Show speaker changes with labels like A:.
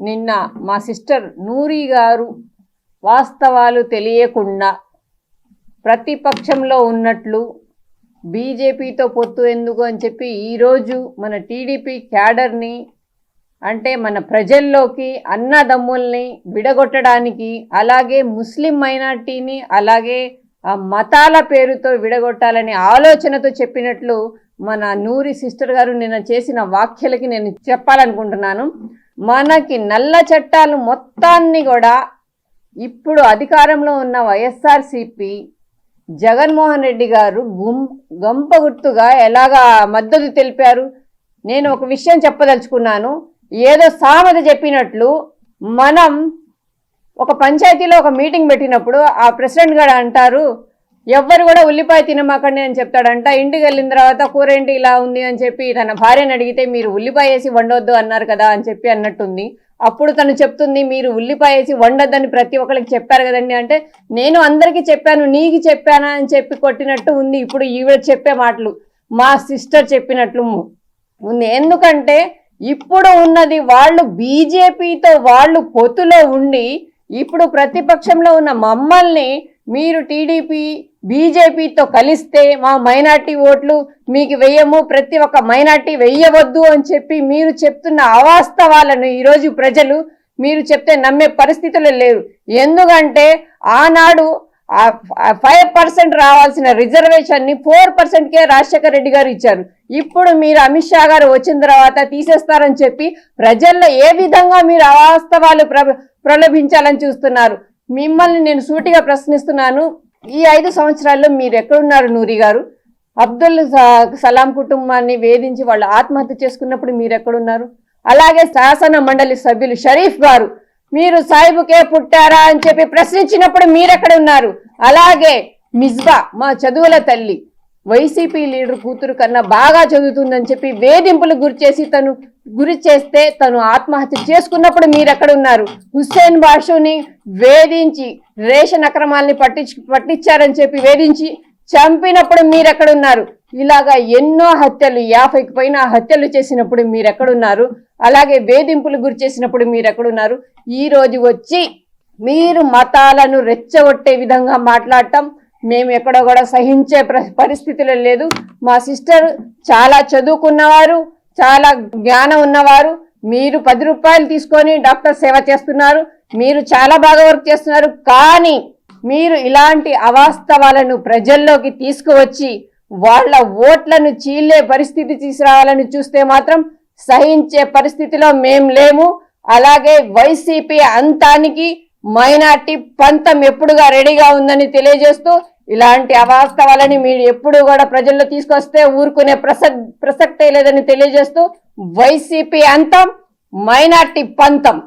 A: నిన్న మా సిస్టర్ నూరి గారు వాస్తవాలు తెలియకుండా ప్రతిపక్షంలో ఉన్నట్లు బీజేపీతో పొత్తు ఎందుకు అని చెప్పి ఈరోజు మన టీడీపీ క్యాడర్ని అంటే మన ప్రజల్లోకి అన్నదమ్ముల్ని విడగొట్టడానికి అలాగే ముస్లిం మైనార్టీని అలాగే మతాల పేరుతో విడగొట్టాలనే ఆలోచనతో చెప్పినట్లు మన నూరి సిస్టర్ గారు నిన్న చేసిన వ్యాఖ్యలకి నేను చెప్పాలనుకుంటున్నాను. మనకి నల్ల చట్టాలు మొత్తాన్ని కూడా ఇప్పుడు అధికారంలో ఉన్న వైఎస్ఆర్సీపీ జగన్మోహన్ రెడ్డి గారు గంప గుర్తుగా ఎలాగా మద్దతు తెలిపారు. నేను ఒక విషయం చెప్పదలుచుకున్నాను. ఏదో సామెత చెప్పినట్లు మనం ఒక పంచాయతీలో ఒక మీటింగ్ పెట్టినప్పుడు ఆ ప్రెసిడెంట్ గారు అంటారు, ఎవ్వరు కూడా ఉల్లిపాయ తినమాకండి అని చెప్తాడంట. ఇంటికి వెళ్ళిన తర్వాత కూర ఏంటి ఇలా ఉంది అని చెప్పి తన భార్యను అడిగితే మీరు ఉల్లిపాయ వేసి వండొద్దు అన్నారు కదా అని చెప్పి అన్నట్టుంది. అప్పుడు తను చెప్తుంది మీరు ఉల్లిపాయ వేసి వండొద్దని ప్రతి ఒక్కరికి చెప్పారు కదండి అంటే, నేను అందరికీ చెప్పాను నీకు చెప్పానా అని చెప్పి కొట్టినట్టు ఉంది. ఇప్పుడు ఈవిడ చెప్పే మాటలు మా సిస్టర్ చెప్పినట్లు ఉంది. ఎందుకంటే ఇప్పుడు ఉన్నది వాళ్ళు బీజేపీతో వాళ్ళు పొత్తులో ఉండి ఇప్పుడు ప్రతిపక్షంలో ఉన్న మమ్మల్ని మీరు టీడీపీ బీజేపీతో కలిస్తే మా మైనార్టీ ఓట్లు మీకు వెయ్యము, ప్రతి ఒక్క మైనార్టీ వెయ్యవద్దు అని చెప్పి మీరు చెప్తున్న అవాస్తవాలను ఈరోజు ప్రజలు మీరు చెప్తే నమ్మే పరిస్థితులు లేరు. ఎందుకంటే ఆనాడు 5% రావాల్సిన రిజర్వేషన్ని 4%కే రాజశేఖర రెడ్డి గారు ఇచ్చారు. ఇప్పుడు మీరు అమిత్ షా గారు వచ్చిన తర్వాత తీసేస్తారని చెప్పి ప్రజల్లో ఏ విధంగా మీరు అవాస్తవాలు ప్రలోభించాలని చూస్తున్నారు. మిమ్మల్ని నేను సూటిగా ప్రశ్నిస్తున్నాను. ఈ 5 సంవత్సరాల్లో మీరు ఎక్కడున్నారు నూరి గారు? అబ్దుల్ సలాం కుటుంబాన్ని వేధించి వాళ్ళు ఆత్మహత్య చేసుకున్నప్పుడు మీరు ఎక్కడున్నారు? అలాగే శాసన మండలి సభ్యులు షరీఫ్ గారు మీరు సాయిబుకే పుట్టారా అని చెప్పి ప్రశ్నించినప్పుడు మీరెక్కడ ఉన్నారు? అలాగే మిస్బా మా చదువుల తల్లి వైసీపీ లీడర్ కూతురు కన్నా బాగా చదువుతుందని చెప్పి వేధింపులు గురి చేస్తే తను ఆత్మహత్య చేసుకున్నప్పుడు మీరెక్కడ ఉన్నారు? హుస్సేన్ బాషుని వేధించి రేషన్ అక్రమాలని పట్టించారని చెప్పి వేధించి చంపినప్పుడు మీరెక్కడున్నారు? ఇలాగా ఎన్నో హత్యలు 50కి పైన హత్యలు చేసినప్పుడు మీరెక్కడున్నారు? అలాగే వేధింపులు గురి చేసినప్పుడు మీరెక్కడున్నారు? ఈ రోజు వచ్చి మీరు మతాలను రెచ్చగొట్టే విధంగా మాట్లాడటం మేము ఎక్కడో కూడా సహించే పరిస్థితులు లేదు. మా సిస్టర్ చాలా చదువుకున్నవారు, చాలా జ్ఞానం ఉన్నవారు. మీరు 10 రూపాయలు తీసుకొని డాక్టర్ సేవ చేస్తున్నారు, మీరు చాలా బాగా వర్క్ చేస్తున్నారు. కానీ మీరు ఇలాంటి అవాస్తవాలను ప్రజల్లోకి తీసుకువచ్చి వాళ్ళ ఓట్లను చీల్చే పరిస్థితి తీసుకురావాలని చూస్తే మాత్రం సహించే పరిస్థితిలో మేం లేము. అలాగే వైసీపీ అంతానికి మైనార్టీ పంతం ఎప్పుడుగా రెడీగా ఉందని తెలియజేస్తూ ఇలాంటి అవాస్తవాలని మీరు ఎప్పుడు కూడా ప్రజల్లో తీసుకొస్తే ఊరుకునే ప్రసక్తే లేదని తెలియజేస్తూ వైసీపీ అంతం మైనార్టీ పంతం